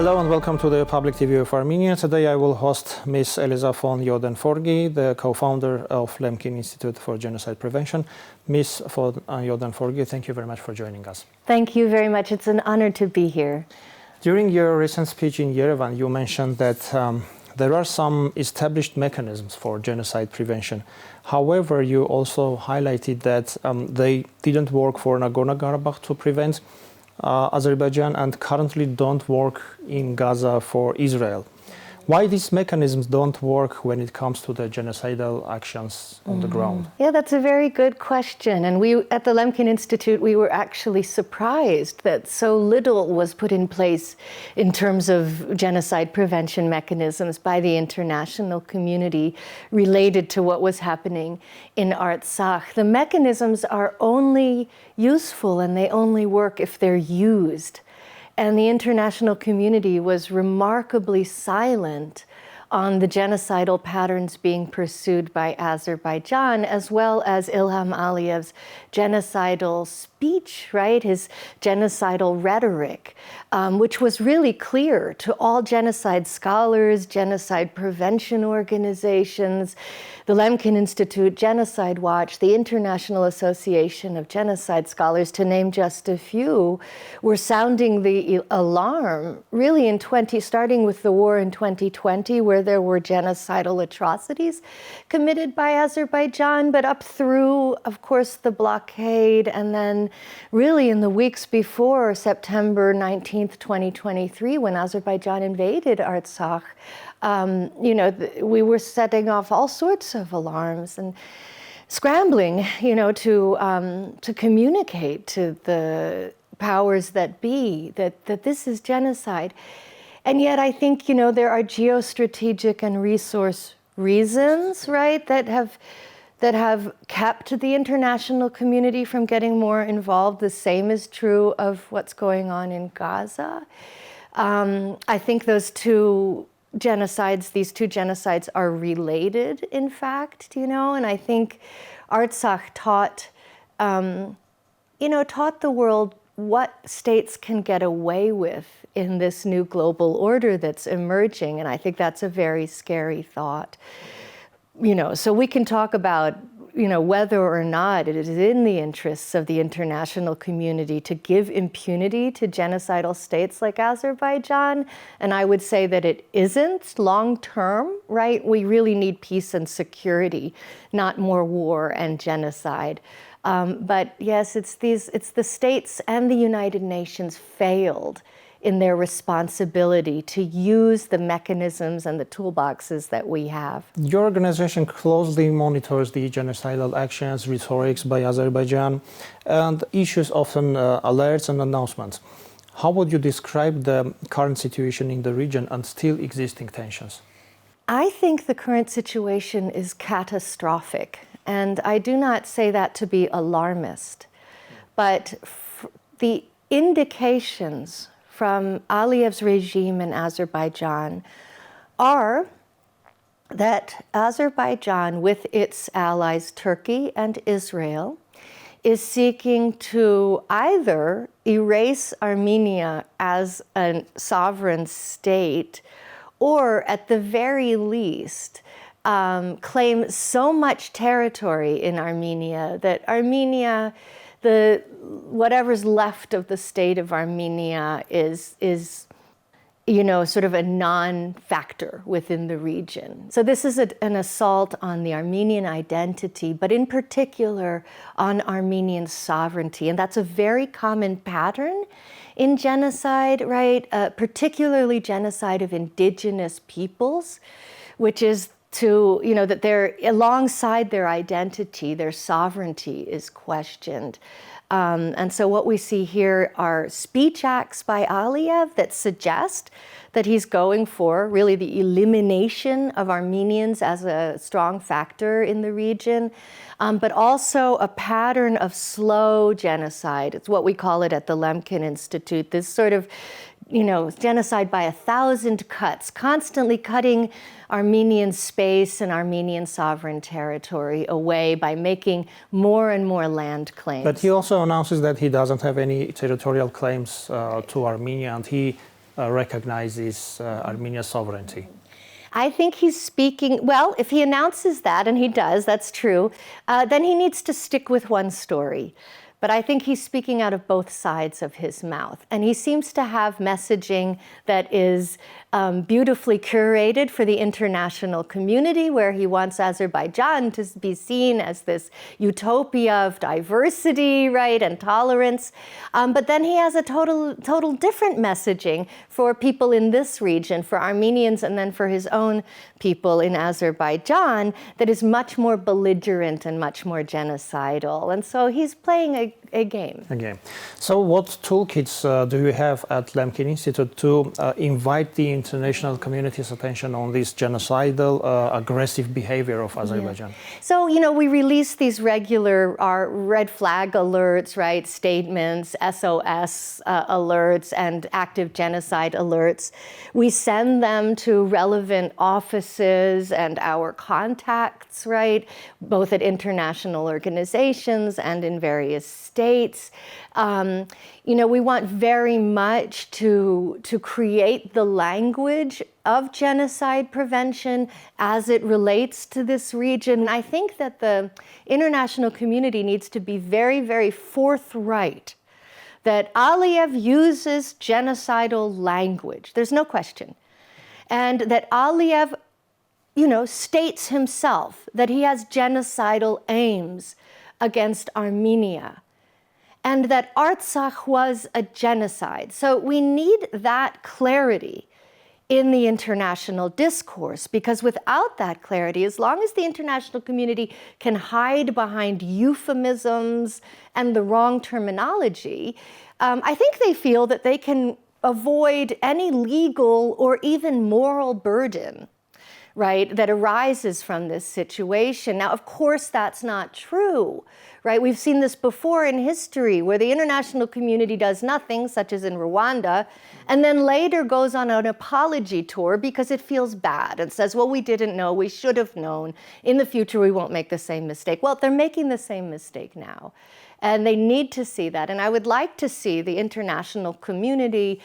Hello and welcome to the Public TV of Armenia. Today I will host Ms. Elisa Von Joeden-Forgey, the co-founder of Lemkin Institute for Genocide Prevention. Ms. Von Joeden-Forgey, thank you very much for joining us. Thank you very much. It's an honor to be here. During your recent speech in Yerevan, you mentioned that there are some established mechanisms for genocide prevention. However, you also highlighted that they didn't work for Nagorno-Karabakh to prevent Azerbaijan and currently don't work in Gaza for Israel. Why these mechanisms don't work when it comes to the genocidal actions on the ground? Yeah, that's a very good question. And we at the Lemkin Institute, we were actually surprised that so little was put in place in terms of genocide prevention mechanisms by the international community related to what was happening in Artsakh. The mechanisms are only useful and they only work if they're used. And the international community was remarkably silent on the genocidal patterns being pursued by Azerbaijan, as well as Ilham Aliyev's genocidal speech, right? His genocidal rhetoric, which was really clear to all genocide scholars, genocide prevention organizations, the Lemkin Institute, Genocide Watch, the International Association of Genocide Scholars, to name just a few, were sounding the alarm really starting with the war in 2020, where there were genocidal atrocities committed by Azerbaijan, but up through, of course, the blockade, and then really in the weeks before September 19th, 2023, when Azerbaijan invaded Artsakh, we were setting off all sorts of alarms and scrambling, to communicate to the powers that be that this is genocide. And yet I think, there are geostrategic and resource reasons, right, that have kept the international community from getting more involved. The same is true of what's going on in Gaza. I think these two genocides are related, in fact, and I think Artsakh taught the world what states can get away with in this new global order that's emerging, and I think that's a very scary thought. So we can talk about whether or not it is in the interests of the international community to give impunity to genocidal states like Azerbaijan. And I would say that it isn't long term, right? We really need peace and security, not more war and genocide. But yes, it's the states and the United Nations failed in their responsibility to use the mechanisms and the toolboxes that we have. Your organization closely monitors the genocidal actions, rhetorics by Azerbaijan, and issues often alerts and announcements. How would you describe the current situation in the region and still existing tensions? I think the current situation is catastrophic, and I do not say that to be alarmist, but the indications from Aliyev's regime in Azerbaijan are that Azerbaijan, with its allies Turkey and Israel, is seeking to either erase Armenia as a sovereign state or, at the very least, claim so much territory in Armenia that Armenia, whatever's left of the state of Armenia is sort of a non-factor within the region. So this is an assault on the Armenian identity, but in particular on Armenian sovereignty. And that's a very common pattern in genocide, right? Particularly genocide of indigenous peoples, which is that they're alongside their identity, their sovereignty is questioned. And so what we see here are speech acts by Aliyev that suggest that he's going for really the elimination of Armenians as a strong factor in the region, but also a pattern of slow genocide. It's what we call it at the Lemkin Institute, this sort of genocide by 1,000 cuts, constantly cutting Armenian space and Armenian sovereign territory away by making more and more land claims. But he also announces that he doesn't have any territorial claims to Armenia, and he recognizes Armenia's sovereignty? I think he's speaking, well, if he announces that, and he does, that's true, then he needs to stick with one story. But I think he's speaking out of both sides of his mouth. And he seems to have messaging that is beautifully curated for the international community, where he wants Azerbaijan to be seen as this utopia of diversity, right, and tolerance. But then he has a total different messaging for people in this region, for Armenians, and then for his own people in Azerbaijan, that is much more belligerent and much more genocidal. And so he's playing a game. A game. So what toolkits do you have at Lemkin Institute to invite the international community's attention on this genocidal, aggressive behavior of Azerbaijan? Yeah. So, we release these our red flag alerts, right, statements, SOS alerts, and active genocide alerts. We send them to relevant offices and our contacts, right, both at international organizations and in various states. We want very much to create the language of genocide prevention as it relates to this region. I think that the international community needs to be very, very forthright that Aliyev uses genocidal language. There's no question. And that Aliyev, states himself that he has genocidal aims against Armenia, and that Artsakh was a genocide. So we need that clarity in the international discourse, because without that clarity, as long as the international community can hide behind euphemisms and the wrong terminology, I think they feel that they can avoid any legal or even moral burden, right, that arises from this situation. Now, of course, that's not true, right? We've seen this before in history, where the international community does nothing, such as in Rwanda, and then later goes on an apology tour because it feels bad and says, well, we didn't know, we should have known. In the future, we won't make the same mistake. Well, they're making the same mistake now. And they need to see that. And I would like to see the international community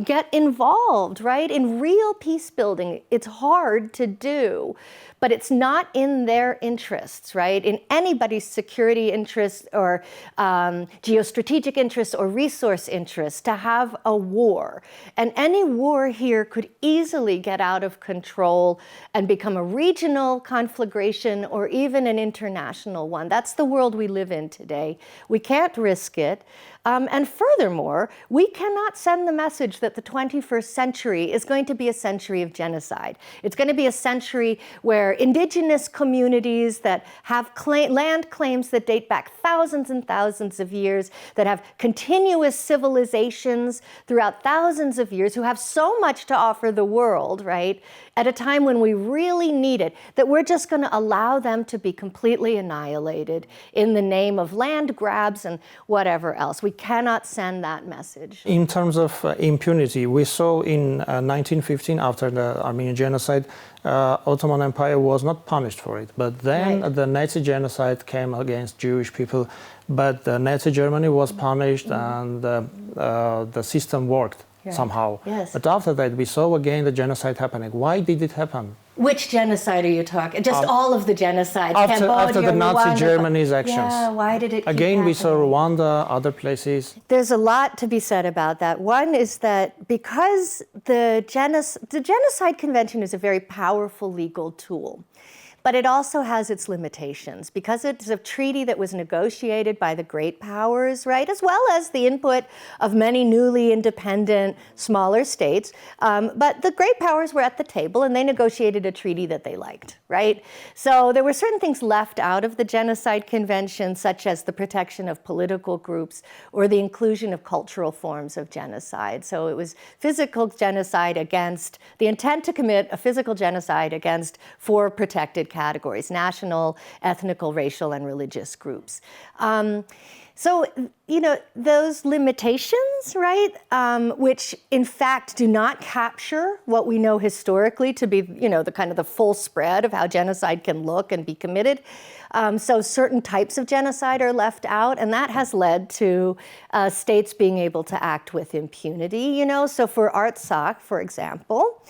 get involved, right, in real peace building. It's hard to do, but it's not in their interests, right, in anybody's security interests or geostrategic interests or resource interests to have a war. And any war here could easily get out of control and become a regional conflagration or even an international one. That's the world we live in today. We can't risk it. And furthermore, we cannot send the message that the 21st century is going to be a century of genocide. It's going to be a century where indigenous communities that have land claims that date back thousands and thousands of years, that have continuous civilizations throughout thousands of years, who have so much to offer the world, right, at a time when we really need it, that we're just going to allow them to be completely annihilated in the name of land grabs and whatever else. We cannot send that message. In terms of impunity, we saw in 1915, after the Armenian genocide, Ottoman Empire was not punished for it. But then the Nazi genocide came against Jewish people, but Nazi Germany was punished and the system worked somehow. Yes. But after that, we saw again the genocide happening. Why did it happen? Which genocide are you talking? Just all of the genocides. After the Nazi Rwanda, Germany's actions. Yeah, why did it keep Again, we saw happening? Rwanda, other places. There's a lot to be said about that. One is that because the Genocide Convention is a very powerful legal tool, but it also has its limitations because it's a treaty that was negotiated by the great powers, right, as well as the input of many newly independent, smaller states. But the great powers were at the table and they negotiated a treaty that they liked, right? So there were certain things left out of the Genocide Convention, such as the protection of political groups or the inclusion of cultural forms of genocide. So it was physical genocide against, the intent to commit a physical genocide against 4 protected categories: national, ethnical, racial, and religious groups. So, those limitations, right, which in fact do not capture what we know historically to be, the kind of the full spread of how genocide can look and be committed. So certain types of genocide are left out, and that has led to states being able to act with impunity, So for Artsakh, for example,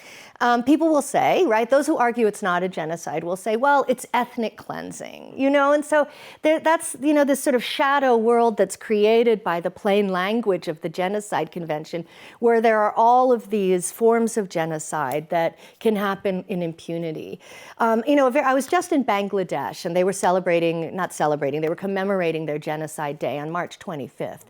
people will say, right, those who argue it's not a genocide will say, well, it's ethnic cleansing, and so that's, this sort of shadow world that's created by the plain language of the Genocide Convention, where there are all of these forms of genocide that can happen in impunity. I was just in Bangladesh, and they were they were commemorating their Genocide Day on March 25th.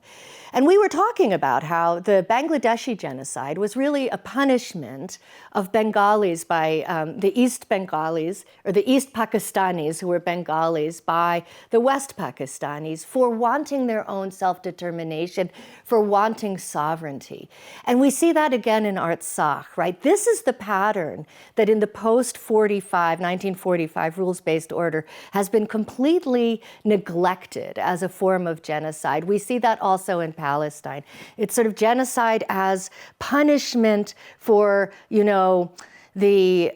And we were talking about how the Bangladeshi genocide was really a punishment of Bengalis by the East Bengalis, or the East Pakistanis who were Bengalis, by the West Pakistanis for wanting their own self-determination, for wanting sovereignty. And we see that again in Artsakh, right? This is the pattern that in the post-1945 rules-based order has been completely neglected as a form of genocide. We see that also in Palestine. It's sort of genocide as punishment for, the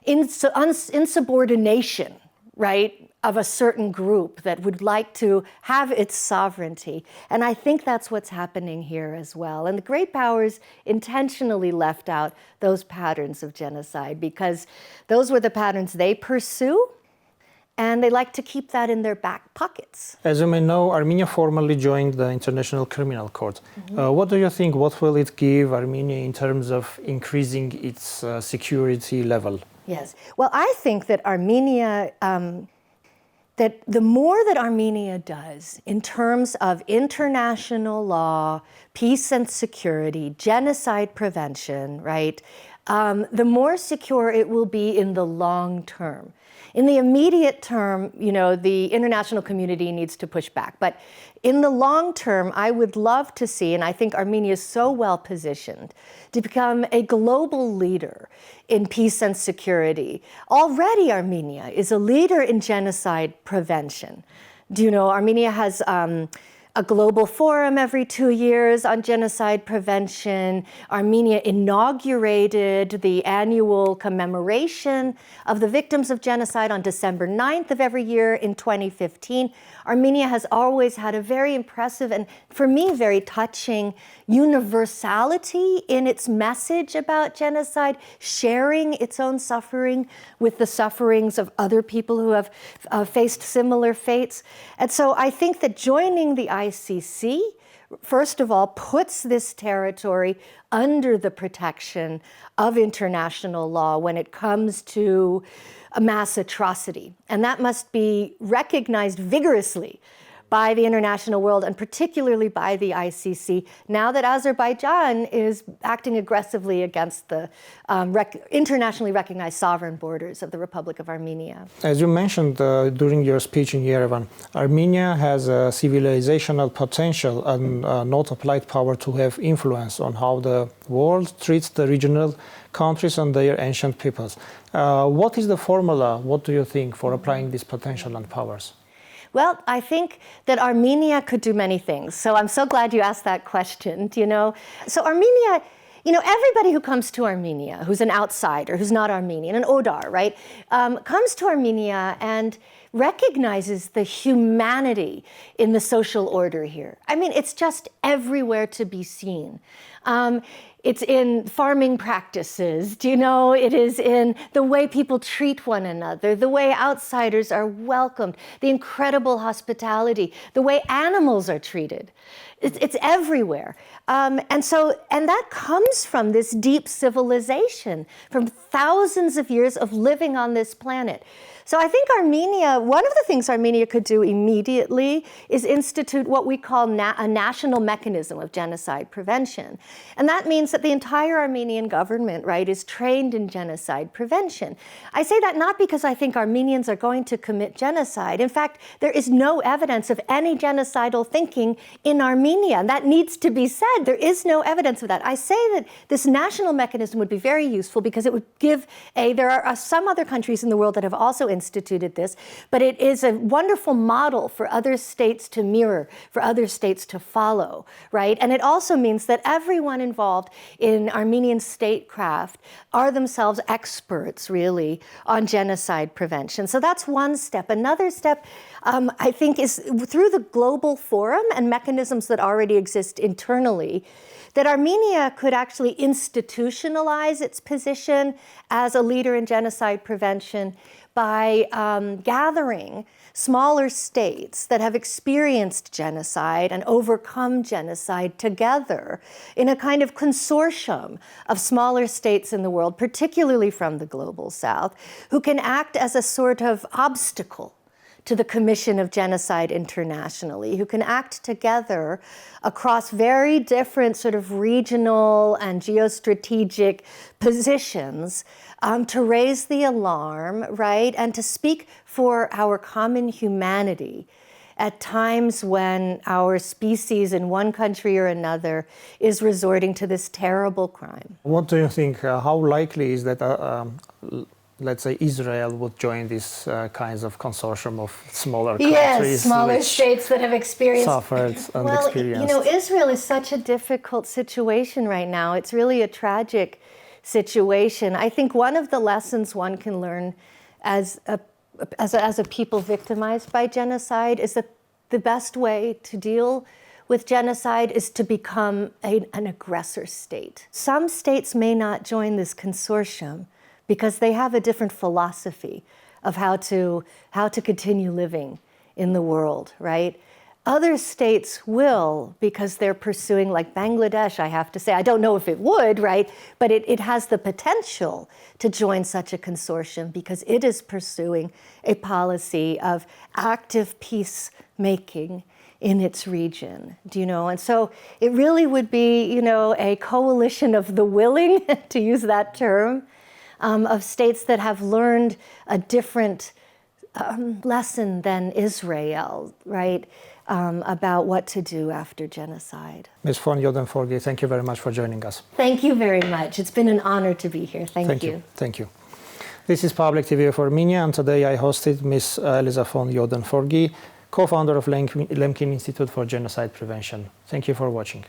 insubordination, right, of a certain group that would like to have its sovereignty. And I think that's what's happening here as well. And the great powers intentionally left out those patterns of genocide because those were the patterns they pursue, and they like to keep that in their back pockets. As you may know, Armenia formally joined the International Criminal Court. What do you think? What will it give Armenia in terms of increasing its security level? Yes. Well, I think that Armenia, that the more that Armenia does in terms of international law, peace and security, genocide prevention, right, the more secure it will be in the long term. In the immediate term, the international community needs to push back. But in the long term, I would love to see, and I think Armenia is so well positioned to become a global leader in peace and security. Already Armenia is a leader in genocide prevention. Armenia has a global forum every 2 years on genocide prevention. Armenia inaugurated the annual commemoration of the victims of genocide on December 9th of every year in 2015. Armenia has always had a very impressive and, for me, very touching universality in its message about genocide, sharing its own suffering with the sufferings of other people who have faced similar fates. And so I think that joining the ICC, first of all, puts this territory under the protection of international law when it comes to a mass atrocity. And that must be recognized vigorously by the international world, and particularly by the ICC, now that Azerbaijan is acting aggressively against the internationally recognized sovereign borders of the Republic of Armenia. As you mentioned during your speech in Yerevan, Armenia has a civilizational potential and not applied power to have influence on how the world treats the regional countries and their ancient peoples. What is the formula, what do you think, for applying this potential and powers? Well, I think that Armenia could do many things. So I'm so glad you asked that question, So Armenia, everybody who comes to Armenia, who's an outsider, who's not Armenian, an Odar, right, comes to Armenia and recognizes the humanity in the social order here. I mean, it's just everywhere to be seen. It's in farming practices, it is in the way people treat one another, the way outsiders are welcomed, the incredible hospitality, the way animals are treated. It's everywhere. And that comes from this deep civilization, from thousands of years of living on this planet. So I think Armenia, one of the things Armenia could do immediately is institute what we call a national mechanism of genocide prevention. And that means means that the entire Armenian government, right, is trained in genocide prevention. I say that not because I think Armenians are going to commit genocide. In fact, there is no evidence of any genocidal thinking in Armenia, and that needs to be said. There is no evidence of that. I say that this national mechanism would be very useful because it would give there are some other countries in the world that have also instituted this, but it is a wonderful model for other states to mirror, for other states to follow, right? And it also means that everyone involved in Armenian statecraft are themselves experts, really, on genocide prevention. So that's one step. Another step, I think, is through the global forum and mechanisms that already exist internally, that Armenia could actually institutionalize its position as a leader in genocide prevention by gathering smaller states that have experienced genocide and overcome genocide together in a kind of consortium of smaller states in the world, particularly from the global south, who can act as a sort of obstacle to the commission of genocide internationally, who can act together across very different sort of regional and geostrategic positions to raise the alarm, right, and to speak for our common humanity at times when our species in one country or another is resorting to this terrible crime. What do you think? How likely is that let's say Israel would join these kinds of consortium of smaller countries? Yes, smaller states that have experienced. Suffered and experienced. You know, Israel is such a difficult situation right now. It's really a tragic situation. I think one of the lessons one can learn as a people victimized by genocide is that the best way to deal with genocide is to become an aggressor state. Some states may not join this consortium because they have a different philosophy of how to continue living in the world, right? Other states will, because they're pursuing, like Bangladesh, I have to say, I don't know if it would, right? But it has the potential to join such a consortium because it is pursuing a policy of active peacemaking in its region, do you know? And so it really would be, you know, a coalition of the willing, to use that term, of states that have learned a different lesson than Israel, right, about what to do after genocide. Ms. Von Joeden-Forgey, thank you very much for joining us. Thank you very much. It's been an honor to be here. Thank you. Thank you. This is Public TV of Armenia, and today I hosted Ms. Elisa Von Joeden-Forgey, co-founder of Lemkin Institute for Genocide Prevention. Thank you for watching.